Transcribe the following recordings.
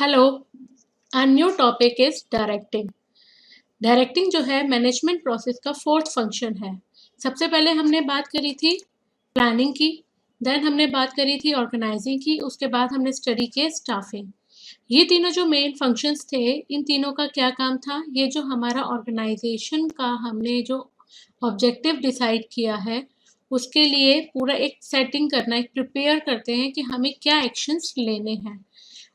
Hello. our new topic is directing. Directing जो है management process का फोर्थ फंक्शन है। सबसे पहले हमने बात करी थी प्लानिंग की, देन हमने बात करी थी ऑर्गेनाइजिंग की, उसके बाद हमने स्टडी के स्टाफिंग। ये तीनों जो मेन फंक्शंस थे, इन तीनों का क्या काम था? ये जो हमारा ऑर्गेनाइजेशन का हमने जो ऑब्जेक्टिव डिसाइड किया है, उसके लिए पूरा एक सेटिंग करना, एक प्रिपेयर करते हैं कि हमें क्या एक्शंस लेने हैं।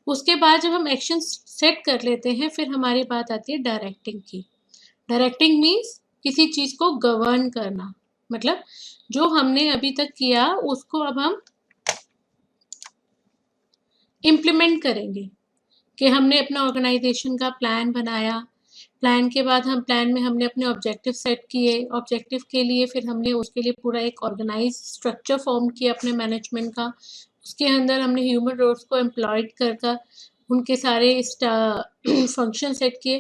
उसके बाद जब हम एक्शन सेट कर लेते हैं, फिर हमारी बात आती है डायरेक्टिंग की। डायरेक्टिंग मीन्स किसी चीज़ को गवर्न करना, मतलब जो हमने अभी तक किया उसको अब हम इम्प्लीमेंट करेंगे। कि हमने अपना ऑर्गेनाइजेशन का प्लान बनाया, प्लान के बाद हम प्लान में हमने अपने ऑब्जेक्टिव सेट किए, ऑब्जेक्टिव के लिए फिर हमने उसके लिए पूरा एक ऑर्गेनाइज स्ट्रक्चर फॉर्म किया अपने मैनेजमेंट का। उसके अंदर हमने ह्यूमन रिसोर्स को एम्प्लॉयड कर उनके सारे फंक्शन सेट किए।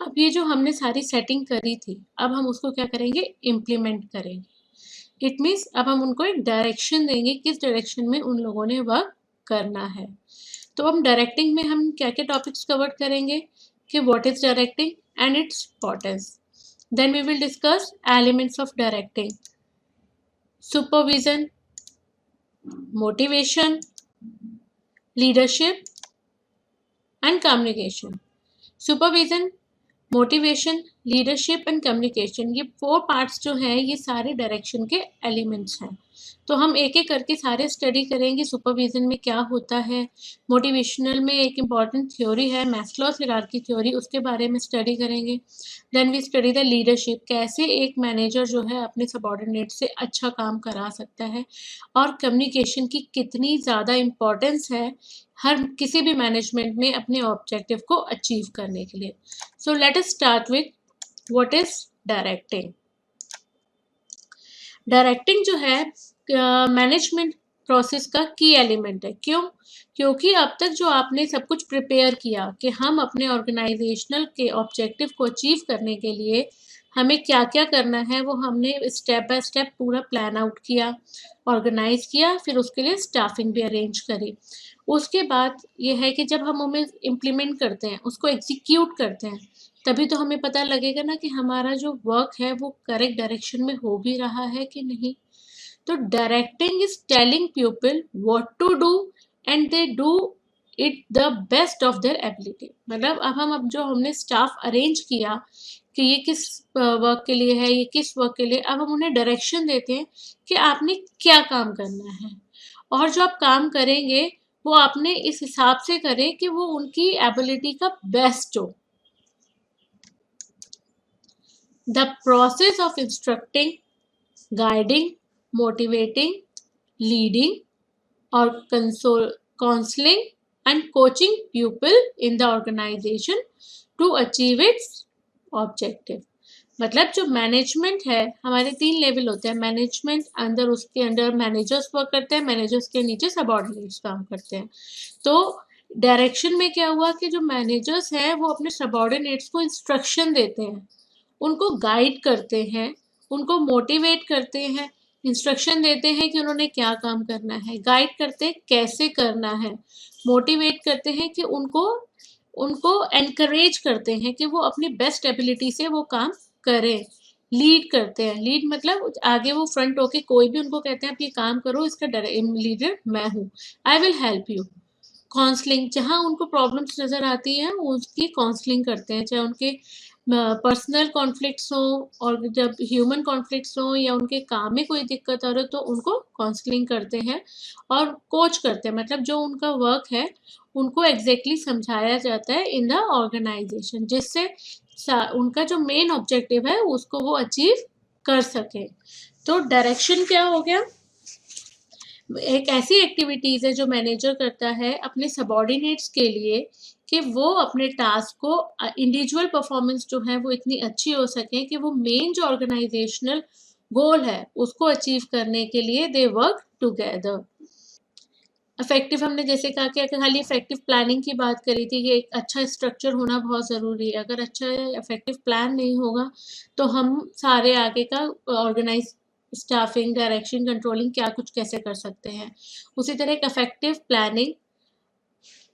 अब ये जो हमने सारी सेटिंग करी थी, अब हम उसको क्या करेंगे? इम्प्लीमेंट करेंगे। इट मीन्स अब हम उनको एक डायरेक्शन देंगे, किस डायरेक्शन में उन लोगों ने वर्क करना है। तो हम डायरेक्टिंग में हम क्या क्या टॉपिक्स कवर करेंगे कि what is directing and its importance. Then we will discuss elements of directing, supervision, motivation, leadership and communication. Supervision, motivation, leadership and communication, ये 4 पार्ट्स जो हैं ये सारे डायरेक्शन के एलिमेंट्स हैं। तो हम एक एक करके सारे स्टडी करेंगे। सुपरविजन में क्या होता है, मोटिवेशनल में एक इम्पॉर्टेंट थ्योरी है मैस्लोस हायरार्की थ्योरी, उसके बारे में स्टडी करेंगे। Then we study the leadership, कैसे एक मैनेजर जो है अपने सबॉर्डिनेट से अच्छा काम करा सकता है, और कम्युनिकेशन की कितनी ज़्यादा इम्पोर्टेंस है हर किसी भी मैनेजमेंट में अपने ऑब्जेक्टिव को अचीव करने के लिए। So let us start with what is directing. Directing जो है मैनेजमेंट प्रोसेस का की एलिमेंट है। क्यों? क्योंकि अब तक जो आपने सब कुछ प्रिपेयर किया कि हम अपने ऑर्गेनाइजेशनल के ऑब्जेक्टिव को अचीव करने के लिए हमें क्या क्या करना है, वो हमने स्टेप बाय स्टेप पूरा प्लान आउट किया, ऑर्गेनाइज किया, फिर उसके लिए स्टाफिंग भी अरेंज करी। उसके बाद ये है कि जब हम उन्हें इम्प्लीमेंट करते हैं, उसको एग्जीक्यूट करते हैं, तभी तो हमें पता लगेगा ना कि हमारा जो वर्क है वो करेक्ट डायरेक्शन में हो भी रहा है कि नहीं। तो directing is telling people what to do and they do it the best of their ability. मतलब अब जो हमने स्टाफ अरेंज किया कि ये किस वर्क के लिए है, ये किस वर्क के लिए, अब हम उन्हें डायरेक्शन देते हैं कि आपने क्या काम करना है, और जो आप काम करेंगे वो आपने इस हिसाब से करें कि वो उनकी एबिलिटी का बेस्ट हो। The process of instructing, guiding, motivating, leading, or counseling and coaching pupil in the organization to achieve its objective। मतलब जो मैनेजमेंट है, हमारे 3 लेवल होते हैं मैनेजमेंट, अंदर उसके अंडर मैनेजर्स वर्क करते हैं, मैनेजर्स के नीचे सबऑर्डिनेट्स काम करते हैं। तो डायरेक्शन में क्या हुआ कि जो मैनेजर्स हैं वो अपने सबऑर्डिनेट्स को इंस्ट्रक्शन देते हैं, उनको गाइड करते हैं, उनको मोटिवेट करते हैं, इंस्ट्रक्शन देते हैं कि उन्होंने क्या काम करना है, गाइड करते हैं कैसे करना है, मोटिवेट करते हैं कि उनको उनको एनकरेज करते हैं कि वो अपनी बेस्ट एबिलिटी से वो काम करें। लीड करते हैं, लीड मतलब आगे वो फ्रंट होके कोई भी उनको कहते हैं आप ये काम करो, इसका लीडर मैं हूँ, I will help you. Counselling, जहाँ उनको प्रॉब्लम्स नज़र आती हैं उसकी काउंसलिंग करते हैं, चाहे उनके पर्सनल कॉन्फ्लिक्ट्स हों और जब ह्यूमन कॉन्फ्लिक्ट्स हों या उनके काम में कोई दिक्कत आ रही हो तो उनको काउंसलिंग करते हैं और कोच करते हैं। मतलब जो उनका वर्क है उनको एग्जैक्टली समझाया जाता है इन द ऑर्गेनाइजेशन, जिससे उनका जो मेन ऑब्जेक्टिव है उसको वो अचीव कर सके। तो डायरेक्शन क्या हो गया? एक ऐसी एक्टिविटीज़ है जो मैनेजर करता है अपने सबॉर्डिनेट्स के लिए कि वो अपने टास्क को इंडिविजुअल परफॉर्मेंस जो है वो इतनी अच्छी हो सके कि वो मेन जो ऑर्गेनाइजेशनल गोल है उसको अचीव करने के लिए दे वर्क टुगेदर। इफेक्टिव, हमने जैसे कहा कि अगर खाली इफेक्टिव प्लानिंग की बात करी थी कि एक अच्छा स्ट्रक्चर होना बहुत ज़रूरी है। अगर अच्छा इफेक्टिव प्लान नहीं होगा तो हम सारे आगे का ऑर्गेनाइज स्टाफिंग, डायरेक्शन, कंट्रोलिंग क्या कुछ कैसे कर सकते हैं। उसी तरह एक इफेक्टिव प्लानिंग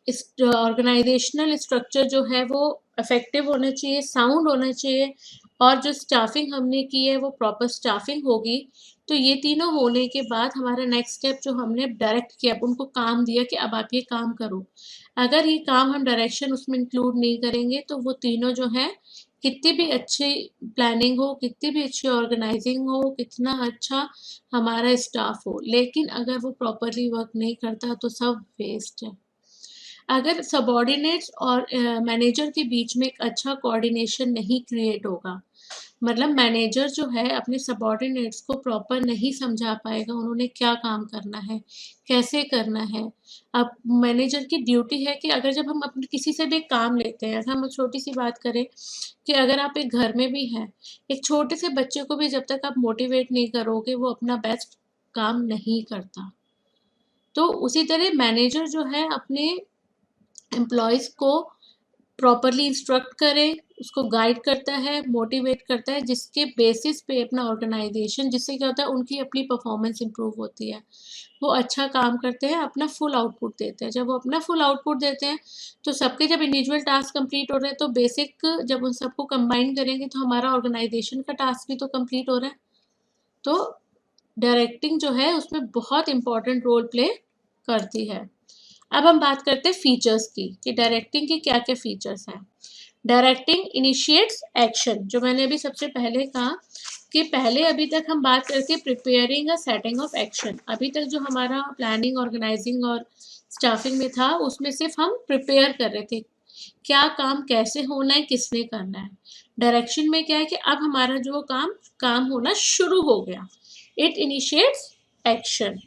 इस ऑर्गेनाइजेशनल स्ट्रक्चर जो है वो इफेक्टिव होना चाहिए, साउंड होना चाहिए, और जो स्टाफिंग हमने की है वो प्रॉपर स्टाफिंग होगी। तो ये तीनों होने के बाद हमारा नेक्स्ट स्टेप जो हमने डायरेक्ट किया, अब उनको काम दिया कि अब आप ये काम करो। अगर ये काम हम डायरेक्शन उसमें इंक्लूड नहीं करेंगे तो वो तीनों जो है, कितनी भी अच्छी प्लानिंग हो, कितनी भी अच्छी ऑर्गेनाइजिंग हो, कितना अच्छा हमारा स्टाफ हो, लेकिन अगर वो प्रॉपरली वर्क नहीं करता तो सब वेस्ट है। अगर सबॉर्डिनेट्स और मैनेजर के बीच में एक अच्छा कोऑर्डिनेशन नहीं क्रिएट होगा, मतलब मैनेजर जो है अपने सबॉर्डिनेट्स को प्रॉपर नहीं समझा पाएगा उन्होंने क्या काम करना है, कैसे करना है। अब मैनेजर की ड्यूटी है कि अगर जब हम अपने किसी से भी काम लेते हैं, अगर हम छोटी सी बात करें कि अगर आप एक घर में भी हैं, एक छोटे से बच्चे को भी जब तक आप मोटिवेट नहीं करोगे वो अपना बेस्ट काम नहीं करता। तो उसी तरह मैनेजर जो है अपने एम्प्लॉयज़ को प्रॉपरली इंस्ट्रक्ट करे, उसको गाइड करता है, मोटिवेट करता है, जिसके बेसिस पे अपना ऑर्गेनाइजेशन, जिससे क्या होता है उनकी अपनी परफॉर्मेंस इंप्रूव होती है, वो अच्छा काम करते हैं, अपना फुल आउटपुट देते हैं। जब वो अपना फुल आउटपुट देते हैं तो सबके जब इंडिविजुअल टास्क कंप्लीट हो रहे हैं तो बेसिक जब उन सबको कंबाइन करेंगे तो हमारा ऑर्गेनाइजेशन का टास्क भी तो कंप्लीट हो रहा है। तो डायरेक्टिंग जो है उसमें बहुत इंपॉर्टेंट रोल प्ले करती है। अब हम बात करते हैं फीचर्स की कि डायरेक्टिंग के क्या क्या फीचर्स हैं। डायरेक्टिंग इनिशिएट्स एक्शन, जो मैंने अभी सबसे पहले कहा कि पहले अभी तक हम बात करते preparing a setting of action. अभी तक जो हमारा प्लानिंग, ऑर्गेनाइजिंग और स्टाफिंग में था उसमें सिर्फ हम प्रिपेयर कर रहे थे, क्या काम कैसे होना है, किसने करना है। डायरेक्शन में क्या है कि अब हमारा जो काम होना शुरू हो गया। It initiates action.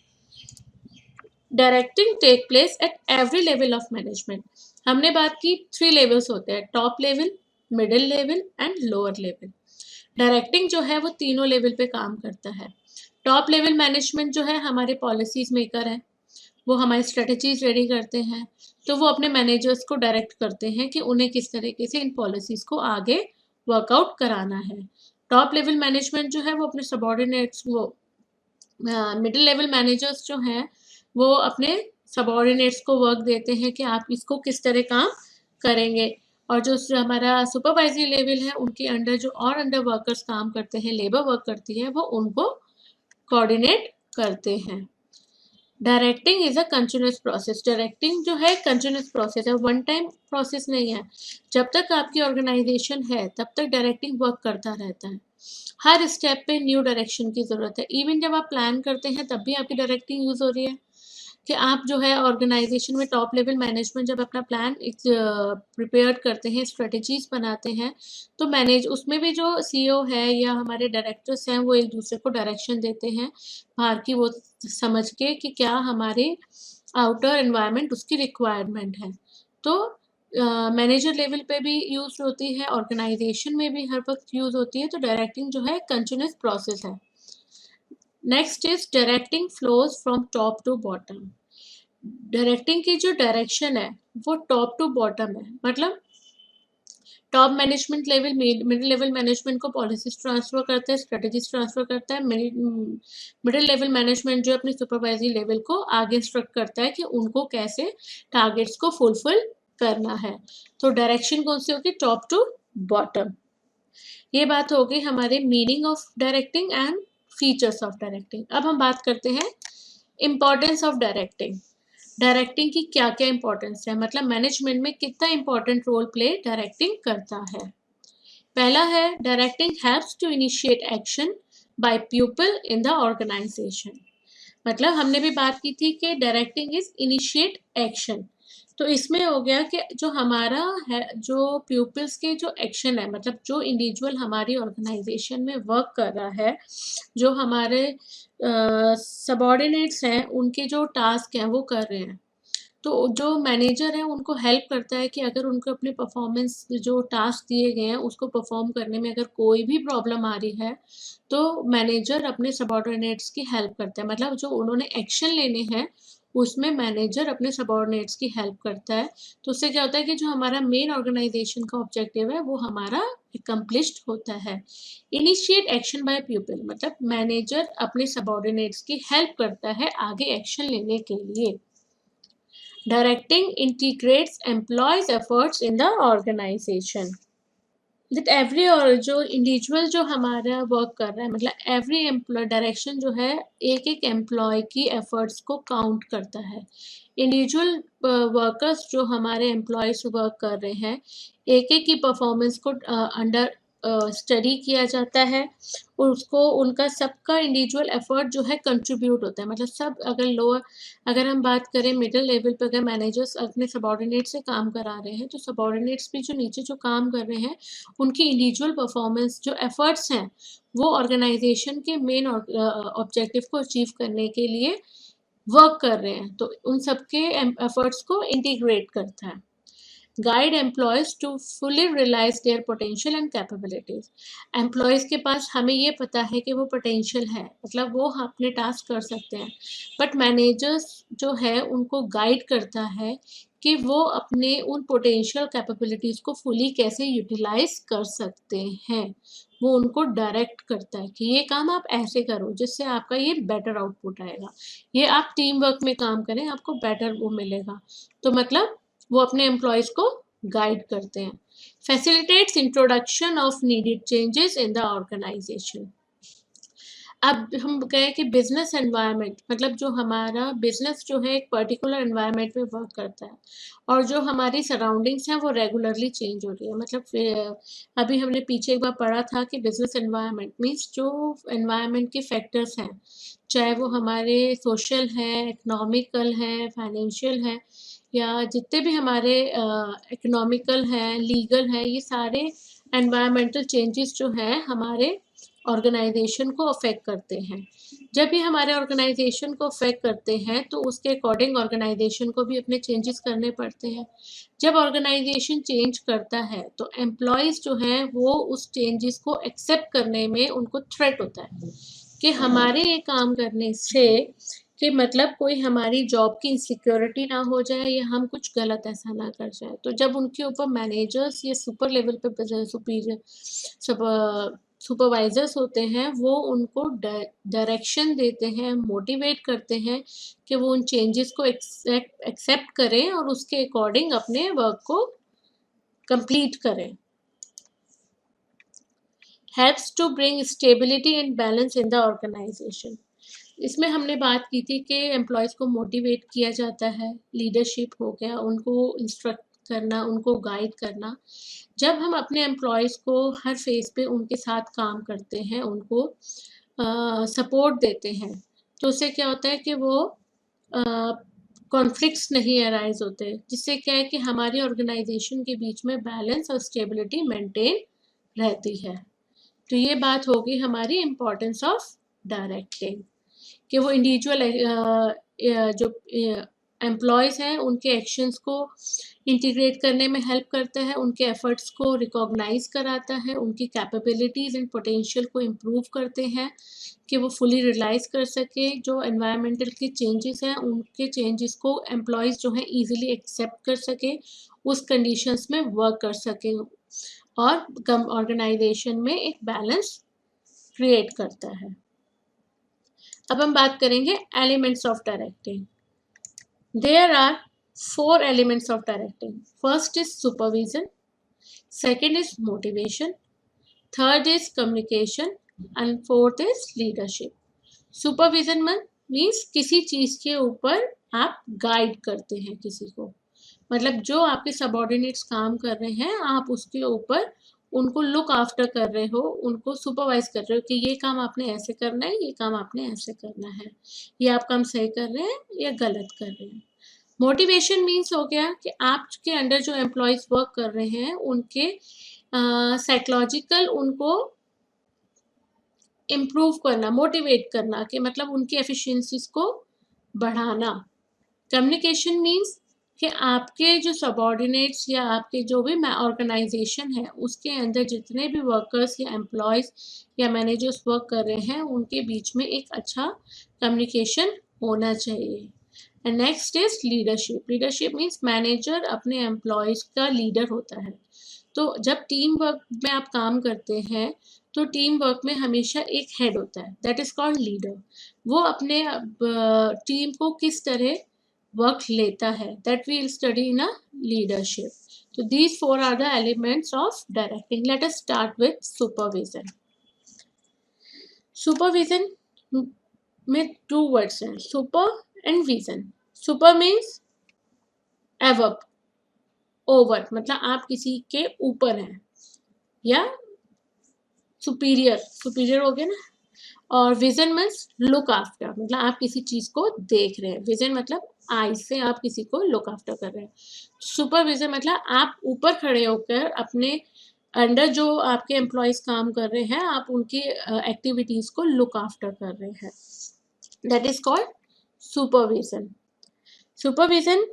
Directing take place at every level of management. हमने बात की 3 लेवल्स होते हैं, top level, middle level and lower level. Directing जो है वो तीनों लेवल पे काम करता है। टॉप लेवल मैनेजमेंट जो है हमारे पॉलिसीज मेकर है, वो हमारी स्ट्रेटजीज रेडी करते हैं, तो वो अपने मैनेजर्स को डायरेक्ट करते हैं कि उन्हें किस तरीके से इन पॉलिसीज को आगे वर्कआउट कराना है। टॉप लेवल मैनेजमेंट जो है वो अपने सबॉर्डिनेट्स, वो मिडिल लेवल मैनेजर्स जो हैं वो अपने सबॉर्डिनेट्स को वर्क देते हैं कि आप इसको किस तरह काम करेंगे। और जो हमारा सुपरवाइजरी लेवल है उनके अंडर जो और अंडर वर्कर्स काम करते हैं, लेबर वर्क करती है, वो उनको कोऑर्डिनेट करते हैं। Directing is a continuous process. Directing जो है कंटिन्यूस प्रोसेस है, वन टाइम प्रोसेस नहीं है। जब तक आपकी ऑर्गेनाइजेशन है तब तक डायरेक्टिंग वर्क करता रहता है। हर स्टेप पे न्यू डायरेक्शन की ज़रूरत है। इवन जब आप प्लान करते हैं तब भी आपकी डायरेक्टिंग यूज़ हो रही है कि आप जो है ऑर्गेनाइजेशन में टॉप लेवल मैनेजमेंट जब अपना प्लान प्रिपेयर करते हैं, स्ट्रेटजीज बनाते हैं, तो मैनेज उसमें भी जो सीईओ है या हमारे डायरेक्टर्स हैं वो एक दूसरे को डायरेक्शन देते हैं बाहर की वो समझ के कि क्या हमारे आउटर एनवायरनमेंट उसकी रिक्वायरमेंट है। तो मैनेजर लेवल पे भी यूज होती है, ऑर्गेनाइजेशन में भी हर वक्त यूज होती है। तो डायरेक्टिंग जो है कंटिन्यूस प्रोसेस है। Next is directing flows from top to bottom. Directing की जो डायरेक्शन है वो टॉप टू बॉटम है, मतलब top management level middle level management को पॉलिसीज ट्रांसफर करता है, स्ट्रेटजीज ट्रांसफर करता है। मिडिल लेवल मैनेजमेंट जो अपनी सुपरवाइजरी लेवल को आगे इंस्ट्रक्ट करता है कि उनको कैसे टारगेट्स को फुलफिल करना है। तो डायरेक्शन कौन सी होगी, टॉप टू बॉटम। ये बात हो गई हमारे meaning of directing and features of directing. अब हम बात करते हैं इम्पोर्टेंस ऑफ डायरेक्टिंग। डायरेक्टिंग की क्या क्या इंपॉर्टेंस है, मतलब मैनेजमेंट में कितना इंपॉर्टेंट रोल प्ले डायरेक्टिंग करता है। पहला है directing helps to initiate action by people in the organisation. मतलब हमने भी बात की थी कि डायरेक्टिंग इज इनिशिएट एक्शन। तो इसमें हो गया कि जो हमारा है, जो पीपल्स के जो एक्शन है, मतलब जो इंडिविजुअल हमारी ऑर्गेनाइजेशन में वर्क कर रहा है, जो हमारे सबॉर्डिनेट्स हैं उनके जो टास्क हैं वो कर रहे हैं, तो जो मैनेजर है उनको हेल्प करता है कि अगर उनको अपने परफॉर्मेंस जो टास्क दिए गए हैं उसको परफॉर्म करने में अगर कोई भी प्रॉब्लम आ रही है तो मैनेजर अपने सबॉर्डिनेट्स की हेल्प करता है। मतलब जो उन्होंने एक्शन लेने हैं उसमें मैनेजर अपने सबॉर्डिनेट्स की हेल्प करता है। तो उससे क्या होता है कि जो हमारा मेन ऑर्गेनाइजेशन का ऑब्जेक्टिव है वो हमारा एकम्प्लिश्ड होता है। इनिशिएट एक्शन बाय पीपल, मतलब मैनेजर अपने सबॉर्डिनेट्स की हेल्प करता है आगे एक्शन लेने के लिए। Directing integrates employees' efforts in the organization. That every और जो इंडिविजुअल जो हमारा वर्क कर रहा है, मतलब एवरी एम्प्लॉय डायरेक्शन जो है एक एक एम्प्लॉय की एफर्ट्स को काउंट करता है। इंडिविजुअल वर्कर्स जो हमारे एम्प्लॉयज वर्क कर रहे हैं, एक एक की परफॉर्मेंस को अंडर स्टडी किया जाता है और उसको उनका सबका इंडिविजुअल एफर्ट जो है कंट्रीब्यूट होता है। मतलब सब अगर हम बात करें मिडिल लेवल पे, अगर मैनेजर्स अपने सबॉर्डिनेट से काम करा रहे हैं तो सबॉर्डिनेट्स भी जो नीचे जो काम कर रहे हैं उनकी इंडिविजुअल परफॉर्मेंस जो एफर्ट्स हैं वो ऑर्गेनाइजेशन के मेन ऑब्जेक्टिव को अचीव करने के लिए वर्क कर रहे हैं, तो उन सबके एफर्ट्स को इंटीग्रेट करता है। Guide employees to fully realise their potential and capabilities. Employees के पास हमें ये पता है कि वो पोटेंशियल है, मतलब वो अपने टास्क कर सकते हैं, बट मैनेजर्स जो है उनको गाइड करता है कि वो अपने उन पोटेंशियल कैपेबिलिटीज़ को फुली कैसे यूटिलाइज कर सकते हैं। वो उनको डायरेक्ट करता है कि ये काम आप ऐसे करो जिससे आपका ये बेटर आउटपुट आएगा, ये आप टीम वर्क में काम करें आपको बेटर वो मिलेगा। तो मतलब वो अपने एम्प्लॉयज़ को गाइड करते हैं। Facilitates introduction of needed changes in the organisation. अब हम कहें कि बिजनेस एनवायरनमेंट, मतलब जो हमारा बिजनेस जो है एक पर्टिकुलर एनवायरनमेंट में वर्क करता है और जो हमारी सराउंडिंग्स हैं वो रेगुलरली चेंज हो रही है। मतलब अभी हमने पीछे एक बार पढ़ा था कि बिजनेस एनवायरनमेंट मीन्स जो एनवायरनमेंट के फैक्टर्स हैं, चाहे वो हमारे सोशल हैं, इकोनॉमिकल हैं, फाइनेंशियल हैं, या जितने भी हमारे इकोनॉमिकल हैं, लीगल हैं, ये सारे एनवायरमेंटल चेंजेस जो हैं हमारे ऑर्गेनाइजेशन को अफेक्ट करते हैं। जब ये हमारे ऑर्गेनाइजेशन को अफेक्ट करते हैं तो उसके अकॉर्डिंग ऑर्गेनाइजेशन को भी अपने चेंजेस करने पड़ते हैं। जब ऑर्गेनाइजेशन चेंज करता है तो एम्प्लॉयज़ जो हैं वो उस चेंजेस को एक्सेप्ट करने में उनको थ्रेट होता है कि हमारे ये काम करने से कि मतलब कोई हमारी जॉब की इनसिक्योरिटी ना हो जाए या हम कुछ गलत ऐसा ना कर जाए। तो जब उनके ऊपर मैनेजर्स या सुपर लेवल पे सुपीरियर सुपरवाइजर्स होते हैं वो उनको डायरेक्शन देते हैं, मोटिवेट करते हैं कि वो उन चेंजेस को एक्सेप्ट करें और उसके अकॉर्डिंग अपने वर्क को कंप्लीट करें। Helps to bring stability and balance in the organisation. इसमें हमने बात की थी कि एम्प्लॉयज़ को मोटिवेट किया जाता है, लीडरशिप हो गया, उनको इंस्ट्रक्ट करना, उनको गाइड करना। जब हम अपने एम्प्लॉयज़ को हर फेज़ पे उनके साथ काम करते हैं, उनको सपोर्ट देते हैं, तो उससे क्या होता है कि वो कॉन्फ्लिक्ट्स नहीं अराइज़ होते, जिससे क्या है कि हमारी ऑर्गेनाइजेशन के बीच में बैलेंस और स्टेबिलिटी मेंटेन रहती है। तो ये बात होगी हमारी इम्पोर्टेंस ऑफ डायरेक्टिंग कि वो इंडिविजुअल जो एम्प्लॉयज़ हैं उनके एक्शंस को इंटीग्रेट करने में हेल्प करता है, उनके एफर्ट्स को रिकॉग्नाइज कराता है, उनकी कैपेबिलिटीज़ एंड पोटेंशियल को इम्प्रूव करते हैं कि वो फुली रियलाइज कर सके। जो एनवायरमेंटल के चेंजेस हैं उनके चेंजेस को एम्प्लॉयज़ जो हैं ईजिली एक्सेप्ट कर सके, उस कंडीशंस में वर्क कर सके और कम ऑर्गेनाइजेशन में एक बैलेंस क्रिएट करता है। अब हम बात करेंगे elements of directing. There are 4 elements of directing. First is supervision, second is motivation, third is communication and fourth is leadership. Supervision means किसी चीज़ के ऊपर आप गाइड करते हैं किसी को, मतलब जो आपके सबॉर्डिनेट्स काम कर रहे हैं आप उसके ऊपर उनको लुक आफ्टर कर रहे हो, उनको सुपरवाइज कर रहे हो कि ये काम आपने ऐसे करना है, ये काम आपने ऐसे करना है, ये आप काम सही कर रहे हैं या गलत कर रहे हैं। मोटिवेशन मीन्स हो गया कि आपके अंडर जो एम्प्लॉयज़ वर्क कर रहे हैं उनके साइकोलॉजिकल उनको इम्प्रूव करना, मोटिवेट करना कि मतलब उनकी एफिशिएंसीज को बढ़ाना। कम्युनिकेशन मीन्स कि आपके जो सबॉर्डिनेट्स या आपके जो भी ऑर्गेनाइजेशन है उसके अंदर जितने भी वर्कर्स या एम्प्लॉयज़ या मैनेजर्स वर्क कर रहे हैं उनके बीच में एक अच्छा कम्युनिकेशन होना चाहिए। And next is leadership. Leadership means manager अपने एम्प्लॉयज़ का लीडर होता है। तो जब टीम वर्क में आप काम करते हैं तो टीम वर्क में हमेशा एक हेड होता है, दैट इज़ कॉल्ड लीडर। वो अपने टीम को किस तरह वर्क लेता है, that we will study in a leadership. तो these four are the elements of directing. Let us start with supervision. Supervision में टू वर्ड्स हैं, super and vision. Super means above, over, मतलब आप किसी के ऊपर हैं, या सुपीरियर, सुपीरियर हो गया ना. और विजन मीन्स लुक आफ्टर, मतलब आप किसी चीज को देख रहे हैं. विजन मतलब आई से आप किसी को लुक आफ्टर कर रहे हैं. सुपरविजन मतलब आप ऊपर खड़े होकर अपने अंडर जो आपके एम्प्लॉयज काम कर रहे हैं, आप उनकी एक्टिविटीज को लुक आफ्टर कर रहे हैं. That is called supervision. Supervision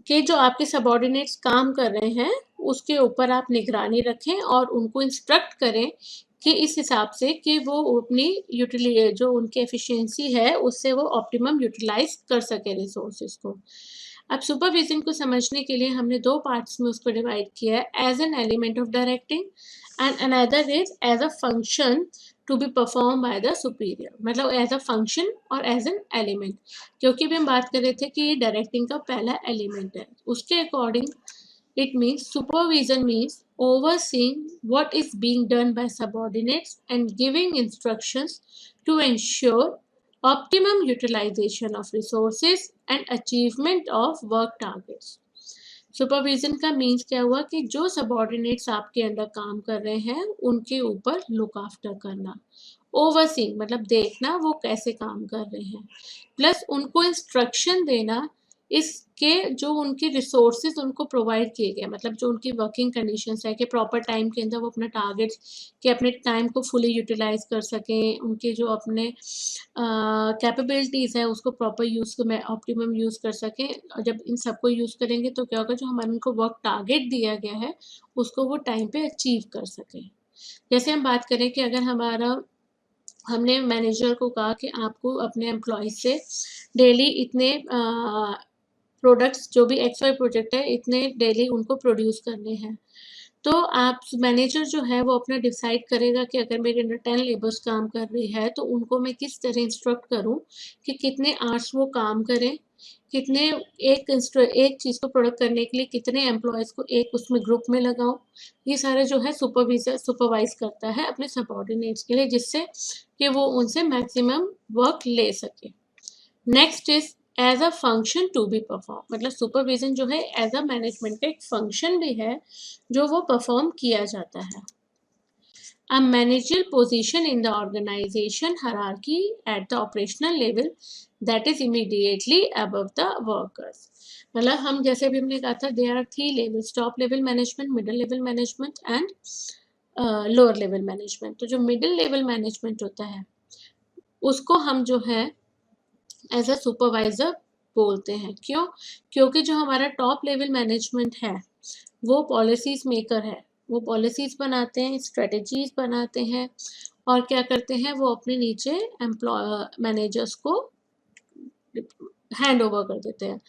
कि जो आपके सबॉर्डिनेट्स काम कर रहे हैं उसके ऊपर आप निगरानी रखें और उनको इंस्ट्रक्ट करें कि इस हिसाब से कि वो अपनी जो उनकी एफिशिएंसी है उससे वो ऑप्टिमम यूटिलाइज कर सके रिसोर्सेज को. अब सुपरविजन को समझने के लिए हमने दो पार्ट्स में उसको डिवाइड किया है, as an element of directing and another is as a function to be perform by the superior. मतलब एज अ फंक्शन और एज एन एलिमेंट, क्योंकि भी हम बात कर रहे थे कि ये डायरेक्टिंग का पहला एलिमेंट है. उसके according it means supervision means overseeing what is being done by subordinates and giving instructions to ensure optimum utilization of resources and achievement of work targets. Supervision का मीन्स क्या हुआ कि जो सबॉर्डिनेट्स आपके अंडर काम कर रहे हैं उनके ऊपर लुक आफ्टर करना. ओवरसीइंग मतलब देखना वो कैसे काम कर रहे हैं, प्लस उनको इंस्ट्रक्शन देना इसके जो उनके रिसोर्सेज उनको प्रोवाइड किए गए, मतलब जो उनकी वर्किंग कंडीशंस है कि प्रॉपर टाइम के अंदर वो अपना टारगेट्स के अपने टाइम को फुली यूटिलाइज कर सकें, उनके जो अपने कैपेबिलिटीज़ है उसको प्रॉपर यूज़ में ऑप्टिमम यूज़ कर सकें. और जब इन सबको यूज़ करेंगे तो क्या होगा, जो हमारे उनको वर्क टारगेट दिया गया है उसको वो टाइम पे अचीव कर सकें. जैसे हम बात करें कि अगर हमने मैनेजर को कहा कि आपको अपने एम्प्लॉयज से डेली इतने प्रोडक्ट्स, जो भी एक्स वाई प्रोजेक्ट है, इतने डेली उनको प्रोड्यूस करने हैं, तो आप मैनेजर जो है वो अपना डिसाइड करेगा कि अगर मेरे अंडर 10 लेबर्स काम कर रही है तो उनको मैं किस तरह इंस्ट्रक्ट करूं कि कितने आवर्स वो काम करें, कितने एक चीज़ को प्रोडक्ट करने के लिए कितने एम्प्लॉयज़ को एक उसमें ग्रुप में लगाऊं. ये सारे जो है सुपरवाइज करता है अपने सबॉर्डिनेट्स के लिए, जिससे कि वो उनसे मैक्सिमम वर्क ले सके. Next is as a function to be perform. मतलब सुपरविजन जो है एज अ मैनेजमेंट का एक फंक्शन भी है जो वो परफॉर्म किया जाता है. A managerial position in the organization hierarchy at the operational level that is immediately above the workers. मतलब हम जैसे अभी हमने कहा था there are 3 levels, top level management, middle level management and lower level management. तो जो middle level management होता है उसको हम जो है एज अ सुपरवाइजर बोलते हैं. क्यों? क्योंकि जो हमारा टॉप लेवल मैनेजमेंट है वो पॉलिसीज मेकर है, वो पॉलिसीज बनाते हैं, स्ट्रेटजीज बनाते हैं और क्या करते हैं, वो अपने नीचे मैनेजर्स को हैंड ओवर कर देते हैं.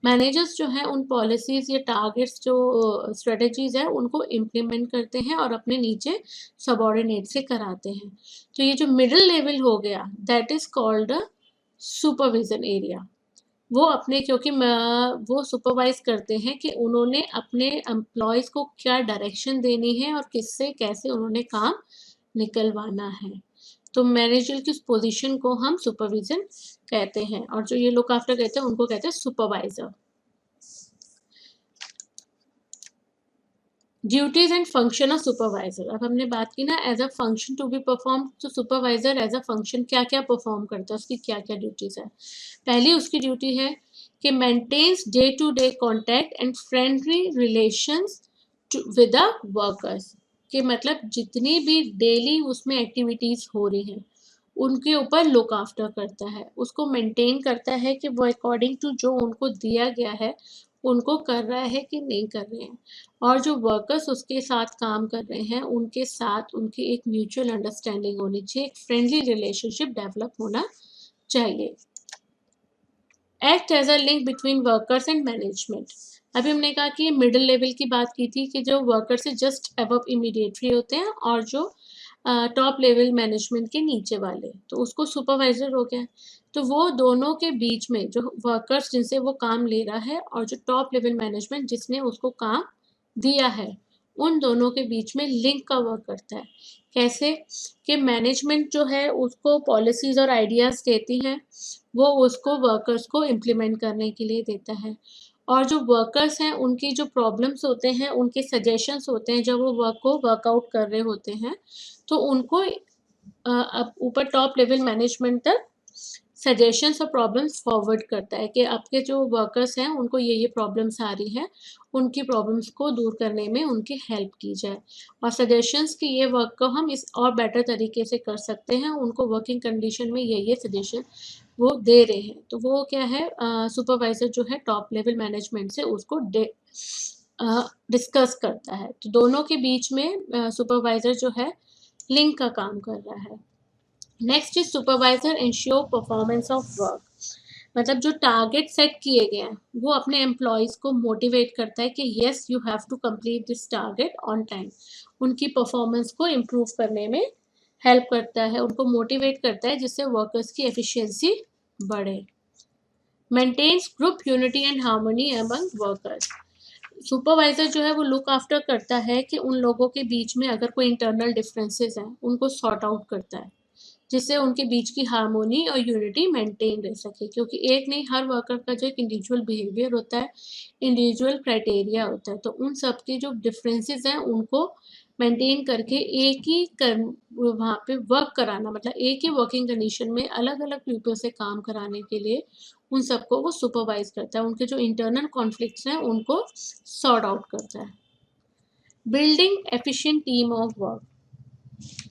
मैनेजर्स जो हैं उन पॉलिसीज या टारगेट्स जो स्ट्रेटजीज है उनको इम्प्लीमेंट करते हैं और अपने नीचे सबॉर्डिनेट से कराते हैं. तो ये जो मिडिल लेवल हो गया that is called a supervision area. वो अपने क्योंकि वो सुपरवाइज करते हैं कि उन्होंने अपने एम्प्लॉयज़ को क्या डायरेक्शन देनी है और किससे कैसे उन्होंने काम निकलवाना है. तो मैनेजर की उस पोजीशन को हम सुपरविजन कहते हैं और जो ये लुक आफ्टर कहते हैं उनको कहते हैं supervisor. Duties and function of supervisor. अब हमने बात की ना as a function to be perform, तो सुपरवाइजर एज अ फंक्शन क्या क्या परफॉर्म करता है, उसकी क्या क्या ड्यूटीज है. पहली उसकी ड्यूटी है कि maintains day to day contact and friendly relations with the workers. कि मतलब जितनी भी डेली उसमें एक्टिविटीज हो रही हैं उनके ऊपर लुक आफ्टर करता है, उसको मेंटेन करता है कि वो अकॉर्डिंग टू जो उनको दिया गया है उनको कर रहा है कि नहीं कर रहे हैं. और जो वर्कर्स उसके साथ काम कर रहे हैं उनके साथ उनकी एक म्यूचुअल अंडरस्टैंडिंग होनी चाहिए, एक फ्रेंडली रिलेशनशिप डेवलप होना चाहिए. Act as a link between workers and management. अभी हमने कहा कि मिडिल लेवल की बात की थी कि जो वर्कर से जस्ट अबव इमीडिएटली होते हैं और जो टॉप लेवल मैनेजमेंट के नीचे वाले, तो उसको सुपरवाइजर हो गया। तो वो दोनों के बीच में जो वर्कर्स जिनसे वो काम ले रहा है और जो टॉप लेवल मैनेजमेंट जिसने उसको काम दिया है, उन दोनों के बीच में लिंक का वर्क करता है। कैसे कि मैनेजमेंट जो है उसको पॉलिसीज़ और आइडियाज़ देती है, वो उसको वर्कर्स को इम्प्लीमेंट करने के लिए देता है, और जो वर्कर्स हैं उनकी जो प्रॉब्लम्स होते हैं, उनके सजेशंस होते हैं, जब वो वर्क को वर्कआउट कर रहे होते हैं, तो उनको अब ऊपर टॉप लेवल मैनेजमेंट तक सजेशंस और प्रॉब्लम्स फॉरवर्ड करता है कि आपके जो वर्कर्स हैं उनको ये प्रॉब्लम्स आ रही हैं, उनकी प्रॉब्लम्स को दूर करने में उनकी हेल्प की जाए, और सजेशंस कि ये वर्क को हम इस और बेटर तरीके से कर सकते हैं, उनको वर्किंग कंडीशन में ये सजेशन वो दे रहे हैं। तो वो क्या है, सुपरवाइज़र जो है टॉप लेवल मैनेजमेंट से उसको डिस्कस करता है। तो दोनों के बीच में सुपरवाइज़र जो है लिंक का काम कर रहा है। Next is supervisor ensure performance of work, मतलब जो टारगेट सेट किए गए हैं वो अपने एम्प्लॉयज़ को मोटिवेट करता है कि yes you have to complete this target on time, उनकी परफॉर्मेंस को इम्प्रूव करने में हेल्प करता है, उनको मोटिवेट करता है, जिससे वर्कर्स की एफिशिएंसी बढ़े। Maintains group unity and harmony among workers, supervisor जो है वो लुक आफ्टर करता है कि उन लोगों के बीच में अगर कोई इंटरनल डिफरेंसेस हैं उनको सॉर्ट आउट करता है, जिससे उनके बीच की हार्मोनी और यूनिटी मेंटेन रह सके, क्योंकि एक नहीं, हर वर्कर का जो एक इंडिविजुअल बिहेवियर होता है, इंडिविजुअल क्राइटेरिया होता है, तो उन सब के जो डिफरेंसेस हैं उनको मेंटेन करके एक ही कर वहाँ पे वर्क कराना, मतलब एक ही वर्किंग कंडीशन में अलग अलग पीपल से काम कराने के लिए उन सबको वो सुपरवाइज करता है, उनके जो इंटरनल कॉन्फ्लिक्ट्स हैं उनको सॉर्ट आउट करता है। Building efficient team of work,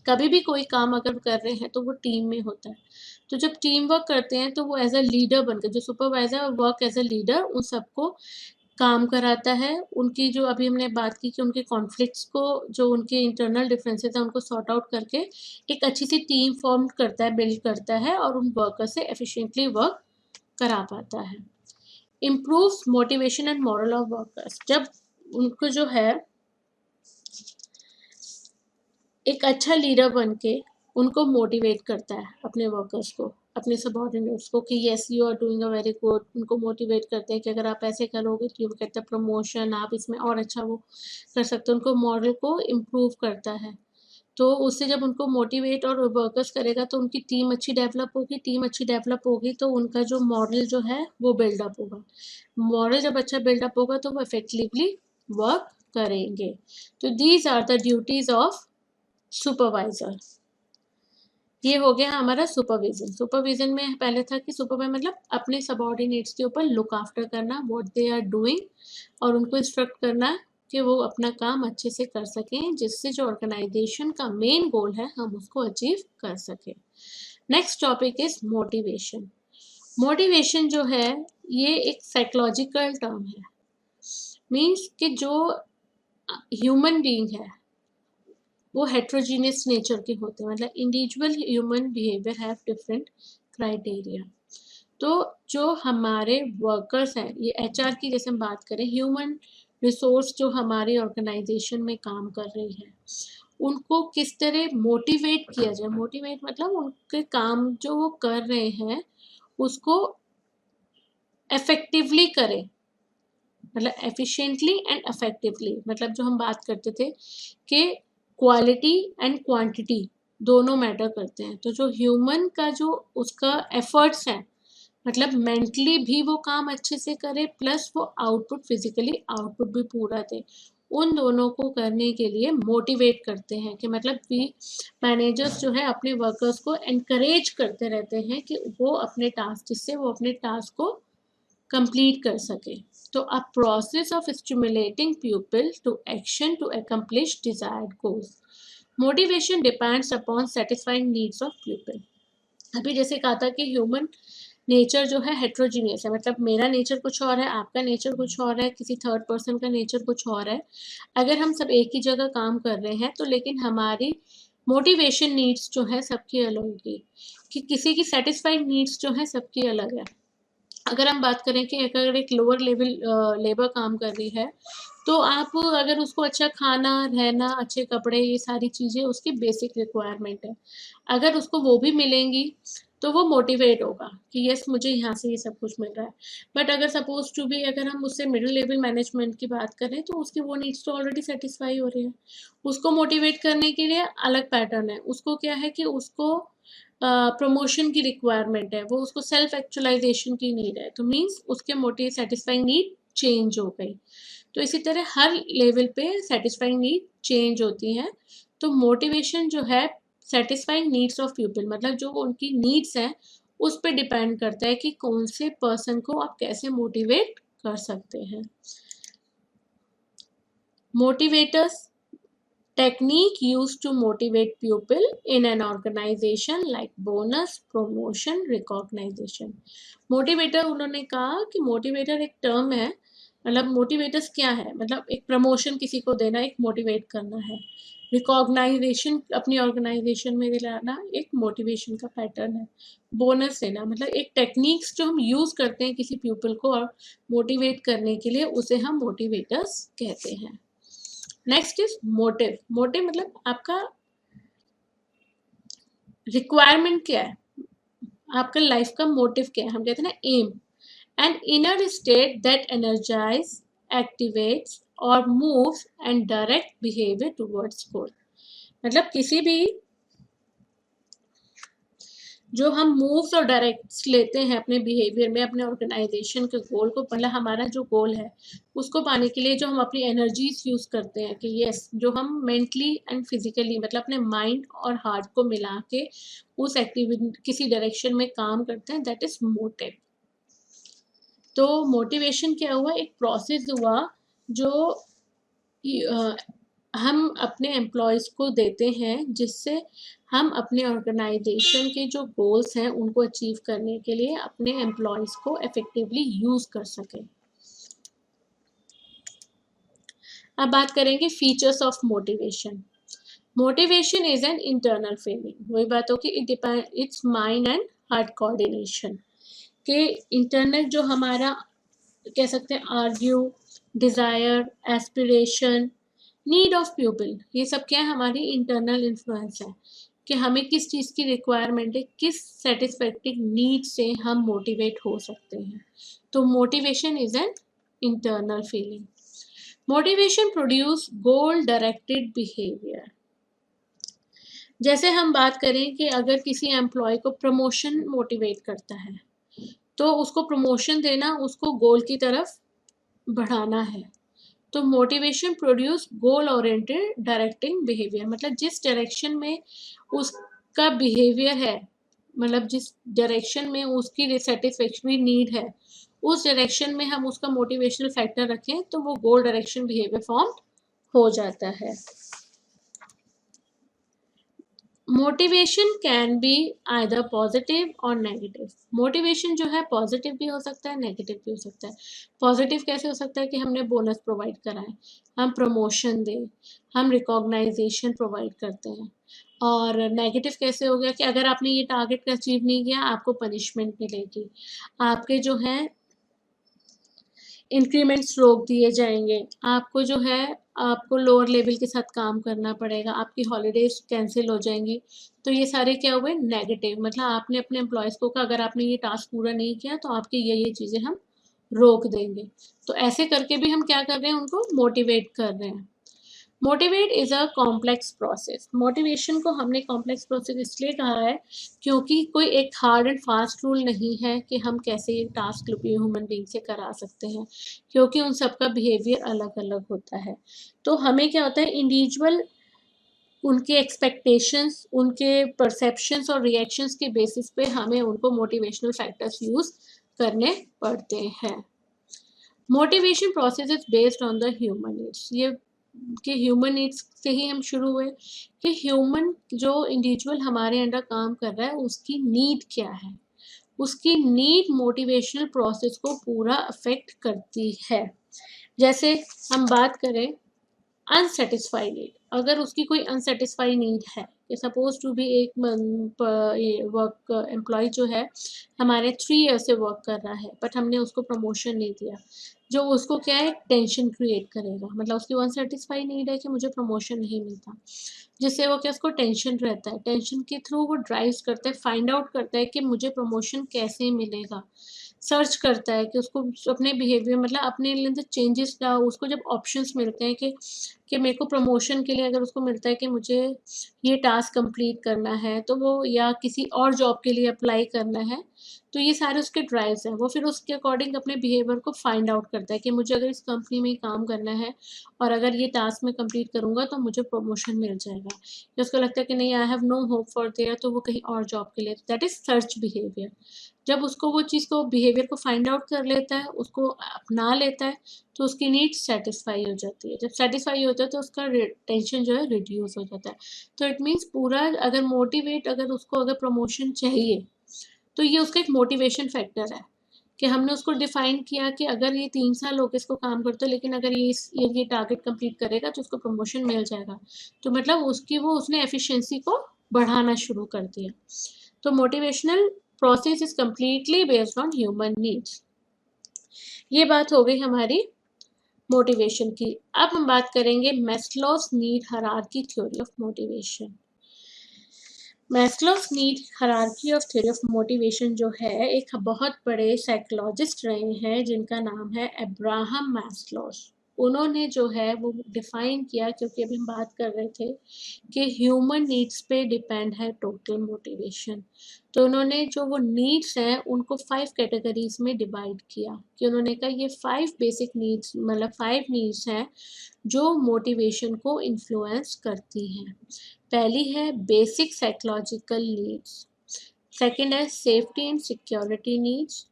कभी भी कोई काम अगर कर रहे हैं तो वो टीम में होता है, तो जब टीम वर्क करते हैं तो वो एज अ लीडर बनकर, जो supervisor work as a leader उन सबको काम कराता है, उनकी जो अभी हमने बात की कि उनके कॉन्फ्लिक्ट्स को, जो उनके इंटरनल डिफरेंसेस हैं उनको सॉर्ट आउट करके एक अच्छी सी टीम फॉर्म करता है, बिल्ड करता है, और उन वर्कर से एफिशिएंटली वर्क करा पाता है। Improve motivation and moral of workers, जब उनको जो है एक अच्छा लीडर बन के उनको मोटिवेट करता है, अपने वर्कर्स को, अपने सबॉर्डिनेट्स को, कि yes you are doing a very good, उनको मोटिवेट करते हैं कि अगर आप ऐसे करोगे तो you will get the promotion, आप इसमें और अच्छा वो कर सकते हो, उनको मॉडल को इम्प्रूव करता है। तो उससे जब उनको मोटिवेट और वर्कर्स करेगा तो उनकी टीम अच्छी डेवलप होगी, टीम अच्छी डेवलप होगी तो उनका जो मॉडल जो है वो बिल्डअप होगा, मॉडल जब अच्छा बिल्डअप होगा तो वो इफेक्टिवली वर्क करेंगे। तो these are the duties of supervisor. ये हो गया हमारा सुपरविजन। सुपरविजन में पहले था कि सुपरवाइजर मतलब अपने सबॉर्डिनेट्स के ऊपर लुक आफ्टर करना, व्हाट दे आर डूइंग, और उनको इंस्ट्रक्ट करना कि वो अपना काम अच्छे से कर सकें, जिससे जो ऑर्गेनाइजेशन का मेन गोल है हम उसको अचीव कर सकें। Next topic is motivation. Motivation जो है ये एक साइकोलॉजिकल टर्म है, मीन्स कि जो ह्यूमन बीइंग है वो हेट्रोजीनियस नेचर के होते हैं, मतलब individual human behaviour have different criteria. तो जो हमारे वर्कर्स हैं, ये एचआर की जैसे हम बात करें, ह्यूमन रिसोर्स जो हमारी ऑर्गेनाइजेशन में काम कर रही है, उनको किस तरह मोटिवेट किया जाए। मोटिवेट मतलब उनके काम जो वो कर रहे हैं उसको इफेक्टिवली करें, मतलब एफिशिएंटली एंड इफेक्टिवली, मतलब जो हम बात करते थे कि क्वालिटी एंड क्वांटिटी दोनों मैटर करते हैं, तो जो ह्यूमन का जो उसका एफर्ट्स है, मतलब मेंटली भी वो काम अच्छे से करे प्लस वो आउटपुट, फिजिकली आउटपुट भी पूरा दे, उन दोनों को करने के लिए मोटिवेट करते हैं, कि मतलब भी मैनेजर्स जो है अपने वर्कर्स को एनकरेज करते रहते हैं कि वो अपने टास्क, जिससे वो अपने टास्क को कंप्लीट कर सके। तो a process of stimulating people to action to accomplish desired goals. Motivation depends upon satisfying needs of people. अभी जैसे कहा था कि ह्यूमन नेचर जो है हेट्रोजीनियस है, मतलब मेरा नेचर कुछ और है, आपका नेचर कुछ और है, किसी थर्ड पर्सन का नेचर कुछ और है। अगर हम सब एक ही जगह काम कर रहे हैं तो लेकिन हमारी मोटिवेशन नीड्स जो है सबकी अलग होगी, कि किसी की सेटिस्फाइंग नीड्स जो है सबकी अलग है। अगर हम बात करें कि अगर एक लोअर लेवल लेबर काम कर रही है, तो आप अगर उसको अच्छा खाना, रहना, अच्छे कपड़े, ये सारी चीज़ें उसकी बेसिक रिक्वायरमेंट है। अगर उसको वो भी मिलेंगी, तो वो मोटिवेट होगा कि यस मुझे यहाँ से ये सब कुछ मिल रहा है। बट अगर सपोज़ टू बी अगर हम उससे मिडल लेवल मैनेजमेंट की बात करें, तो उसकी वो नीड्स तो ऑलरेडी सैटिस्फाई हो रही है। उसको मोटिवेट करने के लिए अलग पैटर्न है। उसको क्या है कि उसको प्रमोशन की रिक्वायरमेंट है, वो उसको सेल्फ एक्चुअलाइजेशन की नीड है, तो मीन्स उसके मोटिव सेटिस्फाइंग नीड चेंज हो गई। तो इसी तरह हर लेवल पे सेटिस्फाइंग नीड चेंज होती हैं। तो मोटिवेशन जो है सेटिस्फाइंग नीड्स ऑफ पीपल, मतलब जो उनकी नीड्स हैं उस पे डिपेंड करता है कि कौन से पर्सन को आप कैसे मोटिवेट कर सकते हैं। Motivators technique used to motivate pupil in an organization like bonus, promotion, recognition. Motivator उन्होंने कहा कि मोटिवेटर एक टर्म है, मतलब मोटिवेटर्स क्या है, मतलब एक प्रमोशन किसी को देना, एक मोटिवेट करना है। रिकॉग्नाइजेशन अपनी ऑर्गेनाइजेशन में दिलाना एक मोटिवेशन का पैटर्न है। बोनस देना मतलब एक टेक्निक्स जो हम यूज़ करते हैं किसी पीपल को और मोटिवेट करने के लिए, उसे हम मोटिवेटर्स कहते हैं। Next is motive. मोटिव मतलब आपका रिक्वायरमेंट क्या है, आपका लाइफ का मोटिव क्या है, हम कहते हैं ना aim. And inner state that energize, activates और moves and direct behaviour towards goal. मतलब किसी भी जो हम मूव्स और डायरेक्ट्स लेते हैं अपने बिहेवियर में, अपने ऑर्गेनाइजेशन के गोल को, मतलब हमारा जो गोल है उसको पाने के लिए जो हम अपनी एनर्जीज यूज़ करते हैं कि यस जो हम मेंटली एंड फिजिकली मतलब अपने माइंड और हार्ट को मिला के उस एक्टिविटी किसी डायरेक्शन में काम करते हैं, दैट इज मोटिव। तो मोटिवेशन क्या हुआ, एक प्रोसेस हुआ जो हम अपने एम्प्लॉयज़ को देते हैं, जिससे हम अपने ऑर्गेनाइजेशन के जो गोल्स हैं उनको अचीव करने के लिए अपने एम्प्लॉयज़ को इफेक्टिवली यूज़ कर सकें। अब बात करेंगे features of motivation. Motivation is an internal feeling, वही बात हो कि it's mind and heart coordination के इंटरनल जो हमारा कह सकते हैं argue, desire, aspiration, need of people, ये सब क्या है, हमारी इंटरनल इन्फ्लुएंस है कि हमें किस चीज़ की रिक्वायरमेंट है, किस सेटिस्फैक्टिंग नीड से हम मोटिवेट हो सकते हैं। तो motivation is an internal feeling. Motivation produce goal directed behaviour. जैसे हम बात करें कि अगर किसी एम्प्लॉय को प्रमोशन मोटिवेट करता है, तो उसको प्रमोशन देना उसको गोल की तरफ बढ़ाना है। तो motivation produce goal oriented directing behaviour, मतलब जिस डायरेक्शन में उसका बिहेवियर है, मतलब जिस डायरेक्शन में उसकी सेटिस्फैक्टरी नीड है, उस डायरेक्शन में हम उसका मोटिवेशनल फैक्टर रखें तो वो गोल डायरेक्शन बिहेवियर फॉर्म हो जाता है। Motivation can be either positive और नेगेटिव। मोटिवेशन जो है पॉजिटिव भी हो सकता है, नेगेटिव भी हो सकता है। पॉजिटिव कैसे हो सकता है कि हमने बोनस प्रोवाइड कराए, हम प्रमोशन दें, हम रिकॉग्नाइजेशन प्रोवाइड करते हैं। और नेगेटिव कैसे हो गया कि अगर आपने ये टारगेट अचीव नहीं किया आपको पनिशमेंट मिलेगी, आपके जो है इंक्रीमेंट्स रोक दिए जाएंगे, आपको जो है आपको लोअर लेवल के साथ काम करना पड़ेगा, आपकी हॉलीडेज कैंसिल हो जाएंगी। तो ये सारे क्या हुए, नेगेटिव। मतलब आपने अपने एम्प्लॉयज़ को कहा अगर आपने ये टास्क पूरा नहीं किया तो आपकी ये चीज़ें हम रोक देंगे। तो ऐसे करके भी हम क्या कर रहे हैं, उनको मोटिवेट कर रहे हैं। Motivate is a complex process. Motivation को हमने कॉम्प्लेक्स प्रोसेस इसलिए कहा है क्योंकि कोई एक हार्ड एंड फास्ट रूल नहीं है कि हम कैसे ये टास्क ह्यूमन बीइंग से करा सकते हैं, क्योंकि उन सबका बिहेवियर अलग अलग होता है। तो हमें क्या होता है, इंडिविजुअल उनके एक्सपेक्टेशंस, उनके परसेप्शंस और रिएक्शंस के बेसिस पे हमें उनको मोटिवेशनल फैक्टर्स यूज़ करने पड़ते हैं। Motivation process is based on the human needs. ये कि ह्यूमन नीड्स से ही हम शुरू हुए कि ह्यूमन जो इंडिविजुअल हमारे अंडर काम कर रहा है उसकी नीड क्या है, उसकी नीड मोटिवेशनल प्रोसेस को पूरा अफेक्ट करती है। जैसे हम बात करें अनसेटिस्फाइड नीड, अगर उसकी कोई अनसेटिस्फाइड नीड है कि सपोज टू भी एक वर्क एम्प्लॉय जो है हमारे 3 ईयर से वर्क कर रहा है, बट हमने उसको प्रमोशन नहीं दिया, जो उसको क्या है टेंशन क्रिएट करेगा, मतलब उसकी अनसेटिस्फाई नीड है कि मुझे प्रमोशन नहीं मिलता, जिससे वो क्या उसको टेंशन रहता है, टेंशन के थ्रू वो ड्राइव्स करता है, फाइंड आउट करता है कि मुझे प्रमोशन कैसे मिलेगा, सर्च करता है कि उसको अपने बिहेवियर मतलब अपने अंदर चेंजेस का उसको जब ऑप्शंस मिलते हैं कि मेरे को प्रमोशन के लिए अगर उसको मिलता है कि मुझे ये टास्क कंप्लीट करना है तो वो या किसी और जॉब के लिए अप्लाई करना है, तो ये सारे उसके ड्राइव्स हैं, वो फिर उसके अकॉर्डिंग अपने बिहेवियर को फाइंड आउट करता है कि मुझे अगर इस कंपनी में काम करना है और अगर ये टास्क मैं कंप्लीट करूँगा तो मुझे प्रमोशन मिल जाएगा, या उसको लगता है कि नहीं I have no hope for there, तो वो कहीं और जॉब के लिए, दैट इज सर्च बिहेवियर। जब उसको वो चीज़ को बिहेवियर को फाइंड आउट कर लेता है, उसको अपना लेता है, तो उसकी नीड्स सेटिस्फाई हो जाती है, जब सेटिस्फाई होता है तो उसका टेंशन जो है रिड्यूस हो जाता है। तो इट मीन्स पूरा अगर मोटिवेट अगर उसको अगर प्रमोशन चाहिए तो ये उसका एक मोटिवेशन फैक्टर है कि हमने उसको डिफाइन किया कि अगर ये 3 साल हो गए इसको काम करते, लेकिन अगर ये टारगेट कंप्लीट करेगा तो उसको प्रमोशन मिल जाएगा, तो मतलब उसकी वो उसने एफिशिएंसी को बढ़ाना शुरू कर दिया। तो motivational process is completely based on human needs. ये बात हो गई हमारी मोटिवेशन की। अब हम बात करेंगे Maslow's need hierarchy theory of motivation. Maslow's need hierarchy of theory of motivation जो है एक बहुत बड़े साइकोलॉजिस्ट रहे हैं जिनका नाम है अब्राहम मैस्लोस। उन्होंने जो है वो डिफाइन किया, क्योंकि अभी हम बात कर रहे थे कि ह्यूमन नीड्स पे डिपेंड है टोटल मोटिवेशन, तो उन्होंने जो वो नीड्स हैं उनको 5 कैटेगरीज में डिवाइड किया कि उन्होंने कहा ये 5 बेसिक नीड्स मतलब 5 नीड्स हैं जो मोटिवेशन को इन्फ्लुएंस करती हैं। पहली है बेसिक साइकोलॉजिकल नीड्स, सेकंड है safety and security needs,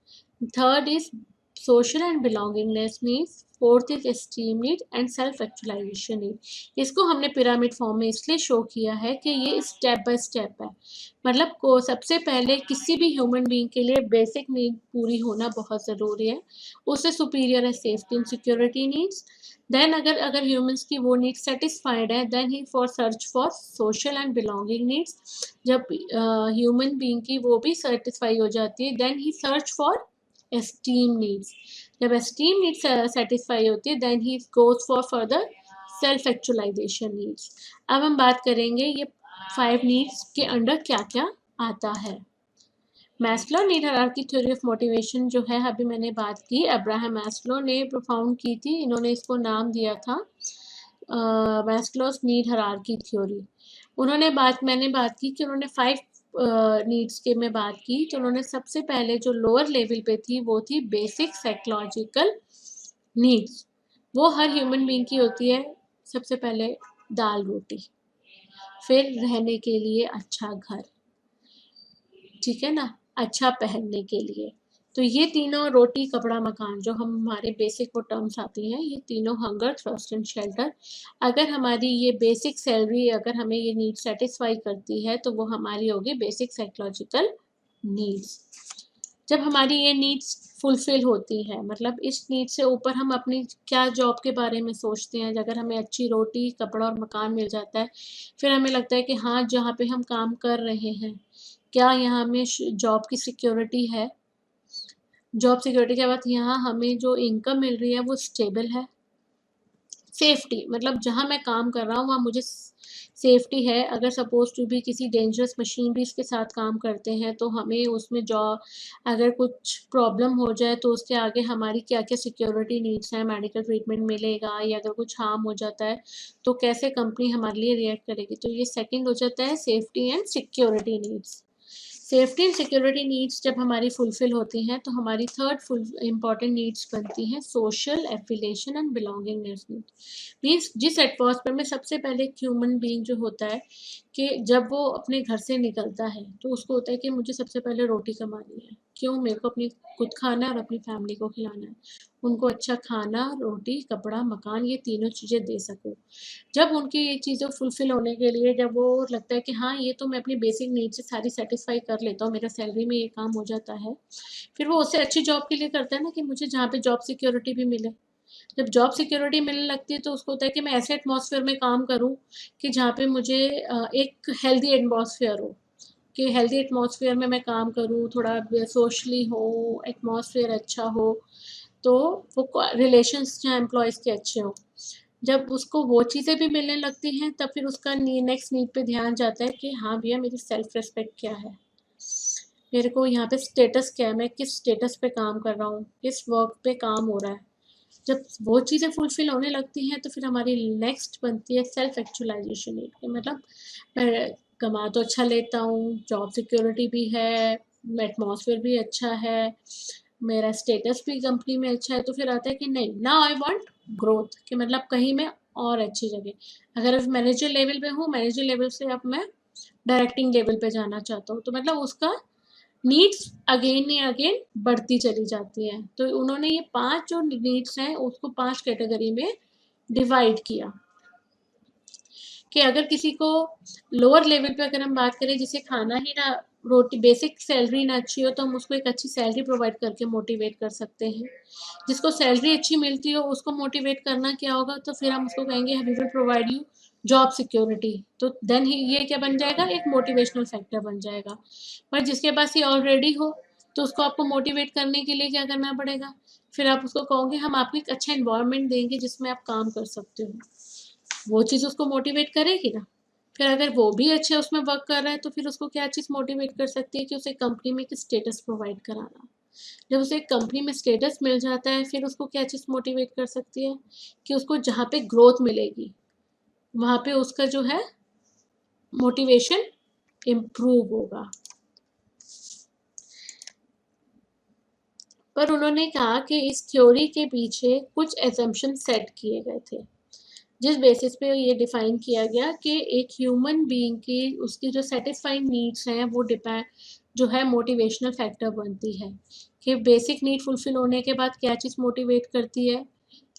third is social and belongingness needs, fourth is esteem need and self actualisation need. इसको हमने पिरामिड फॉर्म में इसलिए शो किया है कि ये स्टेप बाय स्टेप है, मतलब को सबसे पहले किसी भी ह्यूमन बीइंग के लिए बेसिक नीड पूरी होना बहुत ज़रूरी है, उससे सुपीरियर है safety and security needs, then अगर अगर ह्यूमंस की वो नीड सेटिस्फाइड है then he for search for social and belonging needs. जब ह्यूमन बीइंग की वो भी सेटिस्फाई हो जाती है then he search for esteem needs. जब एस्टीम नीड्स सेटिस्फाई होती है then he goes for further self actualisation needs. अब हम बात करेंगे ये 5 नीड्स के अंडर क्या क्या आता है। Maslow need hierarchy theory of motivation जो है अभी मैंने बात की, अब्राहम मैस्लो ने प्रोफाउंड की थी, इन्होंने इसको नाम दिया था मैस्लोस नीड हायरार्की थ्योरी। मैंने बात की कि उन्होंने 5 नीड्स के में बात की, तो उन्होंने सबसे पहले जो लोअर लेवल पे थी वो थी बेसिक साइकोलॉजिकल नीड्स। वो हर ह्यूमन बीइंग की होती है, सबसे पहले दाल रोटी, फिर रहने के लिए अच्छा घर, ठीक है ना, अच्छा पहनने के लिए। तो ये तीनों रोटी कपड़ा मकान जो हम हमारे बेसिक वो टर्म्स आती हैं, ये तीनों हंगर थ्रस्ट एंड शेल्टर, अगर हमारी ये बेसिक सैलरी अगर हमें ये नीड सेटिस्फाई करती है तो वो हमारी होगी बेसिक साइकोलॉजिकल नीड्स। जब हमारी ये नीड्स फुलफिल होती है, मतलब इस नीड से ऊपर हम अपनी क्या जॉब के बारे में सोचते हैं, अगर हमें अच्छी रोटी कपड़ा और मकान मिल जाता है फिर हमें लगता है कि हाँ जहाँ पे हम काम कर रहे हैं क्या यहाँ हमें जॉब की सिक्योरिटी है, जॉब सिक्योरिटी के बाद यहाँ हमें जो इनकम मिल रही है वो स्टेबल है, सेफ्टी मतलब जहाँ मैं काम कर रहा हूँ वहाँ मुझे सेफ्टी है, अगर सपोज टू भी किसी डेंजरस मशीनरीज के साथ काम करते हैं तो हमें उसमें जॉब अगर कुछ प्रॉब्लम हो जाए तो उसके आगे हमारी क्या क्या सिक्योरिटी नीड्स हैं, मेडिकल ट्रीटमेंट मिलेगा या अगर कुछ हार्म हो जाता है तो कैसे कंपनी हमारे लिए रिएक्ट करेगी, तो ये सेकंड हो जाता है safety and security needs. Safety and security needs जब हमारी फुलफिल होती हैं तो हमारी थर्ड फुल इम्पॉर्टेंट नीड्स बनती हैं social affiliation and belongingness need. Means जिस एटमॉस्फेयर में सबसे पहले एक ह्यूमन बीइंग जो होता है कि जब वो अपने घर से निकलता है तो उसको होता है कि मुझे सबसे पहले रोटी कमानी है, क्यों, मेरे को अपनी खुद खाना है और अपनी फैमिली को खिलाना है, उनको अच्छा खाना रोटी कपड़ा मकान ये तीनों चीज़ें दे सकूँ। जब उनकी ये चीज़ें फुलफ़िल होने के लिए जब वो लगता है कि हाँ, ये तो मैं अपनी बेसिक नीड्स से सारी सैटिस्फ़ाई कर लेता हूँ, मेरा सैलरी में ये काम हो जाता है। फिर वो उससे अच्छी जॉब के लिए करता है ना कि मुझे जहाँ पे जॉब सिक्योरिटी भी मिले। जब जॉब सिक्योरिटी मिलने लगती है तो उसको होता है कि मैं ऐसे एटमॉस्फेयर में काम करूं कि जहाँ पे मुझे एक हेल्दी एटमॉस्फेयर हो, कि हेल्दी एटमॉस्फेयर में मैं काम करूं, थोड़ा सोशली हो, एटमॉस्फेयर अच्छा हो, तो वो रिलेशंस जहाँ एम्प्लॉयज़ के अच्छे हों। जब उसको वो चीज़ें भी मिलने लगती हैं तब फिर उसका नेक्स्ट नीड पे ध्यान जाता है कि हाँ भैया, मेरी सेल्फ रिस्पेक्ट क्या है, मेरे को यहाँ पे स्टेटस क्या है, मैं किस स्टेटस पे काम कर रहा हूँ, किस वर्क पे काम हो रहा है। जब वो चीज़ें फुलफिल होने लगती हैं तो फिर हमारी नेक्स्ट बनती है सेल्फ एक्चुअलाइजेशन नीड, कि मतलब मैं कमा तो अच्छा लेता हूँ, जॉब सिक्योरिटी भी है, एटमॉस्फेयर भी अच्छा है, मेरा स्टेटस भी कंपनी में अच्छा है, तो फिर आता है कि नहीं, नाउ आई वांट ग्रोथ, कि मतलब कहीं मैं और अच्छी जगह, अगर अब मैनेजर लेवल पे हूँ, मैनेजर लेवल से अब मैं डायरेक्टिंग लेवल पे जाना चाहता हूँ, तो मतलब उसका नीड्स अगेन ही अगेन बढ़ती चली जाती हैं। तो उन्होंने ये 5 जो नीड्स हैं उसको 5 कैटेगरी में डिवाइड किया, कि अगर किसी को लोअर लेवल पे अगर हम बात करें, जिसे खाना ही ना, रोटी, बेसिक सैलरी ना अच्छी हो, तो हम उसको एक अच्छी सैलरी प्रोवाइड करके मोटिवेट कर सकते हैं। जिसको सैलरी अच्छी मिलती हो उसको मोटिवेट करना क्या होगा, तो फिर हम उसको कहेंगे we will provide you job security, तो देन ही ये क्या बन जाएगा, एक मोटिवेशनल फैक्टर बन जाएगा। पर जिसके पास ये ऑलरेडी हो तो उसको आपको मोटिवेट करने के लिए क्या करना पड़ेगा, फिर आप उसको कहोगे हम आपको एक अच्छा इन्वायरमेंट देंगे जिसमें आप काम कर सकते हो, वो चीज़ उसको मोटिवेट करेगी ना। फिर अगर वो भी अच्छे उसमें वर्क कर रहा है तो फिर उसको क्या चीज़ मोटिवेट कर सकती है, कि उसे कंपनी में एक स्टेटस प्रोवाइड कराना। जब उसे कंपनी में स्टेटस मिल जाता है फिर उसको क्या चीज़ मोटिवेट कर सकती है, कि उसको जहाँ पे ग्रोथ मिलेगी वहाँ पे उसका जो है मोटिवेशन इम्प्रूव होगा। पर उन्होंने कहा कि इस थ्योरी के पीछे कुछ एजम्पशन सेट किए गए थे, जिस बेसिस पे ये डिफाइन किया गया कि एक ह्यूमन बीइंग की उसकी जो सेटिस्फाइंग नीड्स हैं वो डिपेंड जो है मोटिवेशनल फैक्टर बनती है, कि बेसिक नीड फुलफिल होने के बाद क्या चीज़ मोटिवेट करती है,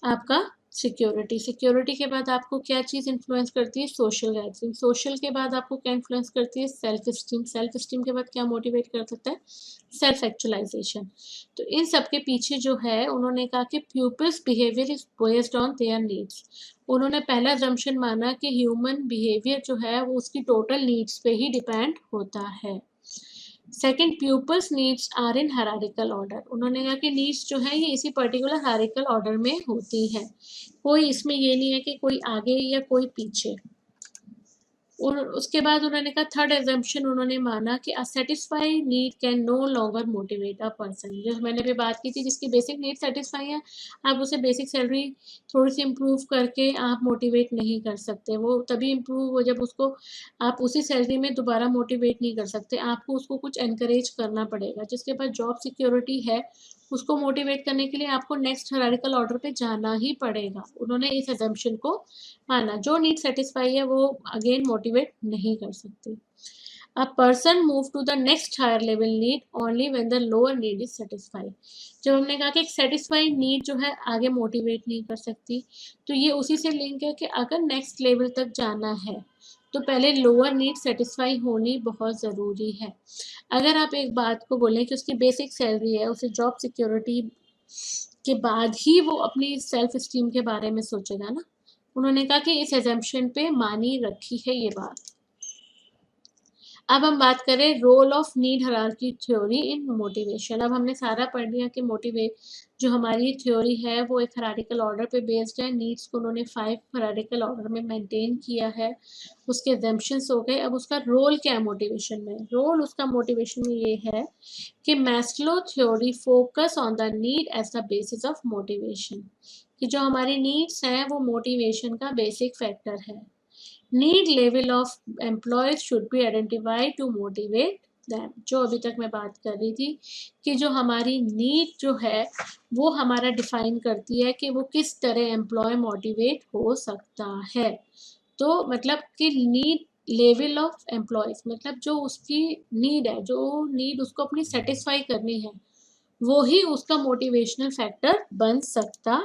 आपका सिक्योरिटी, सिक्योरिटी के बाद आपको क्या चीज़ इन्फ्लुएंस करती है, सोशल गैदरिंग, सोशल के बाद आपको क्या इन्फ्लुएंस करती है, सेल्फ स्टीम, सेल्फ स्टीम के बाद क्या मोटिवेट कर सकता है, सेल्फ एक्चुअलाइजेशन। तो इन सब के पीछे जो है उन्होंने कहा कि peoples behaviour is based on their needs. उन्होंने पहला जम्पशन माना कि ह्यूमन बिहेवियर जो है वो उसकी टोटल नीड्स पे ही डिपेंड होता है। Second, people's needs are in hierarchical order. उन्होंने कहा कि नीड्स जो है ये इसी पर्टिकुलर हायरार्किकल ऑर्डर में होती है, कोई इसमें ये नहीं है कि कोई आगे या कोई पीछे। और उसके बाद उन्होंने कहा थर्ड एजम्पशन उन्होंने माना कि a satisfied need can no longer motivate a person. जो मैंने भी बात की थी, जिसकी बेसिक नीड सेटिस्फाई है, आप उसे बेसिक सैलरी थोड़ी सी इम्प्रूव करके आप मोटिवेट नहीं कर सकते, वो तभी इम्प्रूव हो जब उसको आप उसी सैलरी में दोबारा मोटिवेट नहीं कर सकते, आपको उसको कुछ एनकरेज करना पड़ेगा। जिसके पास जॉब सिक्योरिटी है उसको मोटिवेट करने के लिए आपको नेक्स्ट हायरार्किकल ऑर्डर पे जाना ही पड़ेगा। उन्होंने इस एजम्पशन को माना, जो नीड सेटिस्फाई है वो अगेन मोटिवेट नहीं कर सकती। A person move to the next higher level need only when the lower need is satisfied। जब हमने कहा कि एक सेटिस्फाइड नीड जो है आगे मोटिवेट नहीं कर सकती, तो ये उसी से लिंक है कि अगर नेक्स्ट लेवल तक जाना है तो पहले लोअर नीड सेटिस्फाई होनी बहुत ज़रूरी है। अगर आप एक बात को बोलें कि उसकी बेसिक सैलरी है, उसे जॉब सिक्योरिटी के बाद ही वो अपनी सेल्फ स्टीम के बारे में सोचेगा ना। उन्होंने कहा कि इस एजम्पशन पे मानी रखी है ये बात। अब हम बात करें role of need hierarchy theory in motivation. अब हमने सारा पढ़ लिया कि मोटिवेट जो हमारी थ्योरी है वो एक हायरार्किकल ऑर्डर पे बेस्ड है, नीड्स को उन्होंने 5 हायरार्किकल ऑर्डर में मेंटेन किया है, उसके एजम्पशंस हो गए। अब उसका रोल क्या है मोटिवेशन में, रोल उसका मोटिवेशन में ये है कि Maslow theory focus on the need as the basis of motivation, कि जो हमारी नीड्स हैं वो मोटिवेशन का बेसिक फैक्टर है। Need level of employees should be identified to motivate them. जो अभी तक मैं बात कर रही थी कि जो हमारी नीड जो है वो हमारा डिफाइन करती है कि वो किस तरह एम्प्लॉय मोटिवेट हो सकता है। तो मतलब कि नीड लेवल ऑफ एम्प्लॉयज मतलब जो उसकी नीड है, जो नीड उसको अपनी सेटिस्फाई करनी है, वो ही उसका मोटिवेशनल फैक्टर बन सकता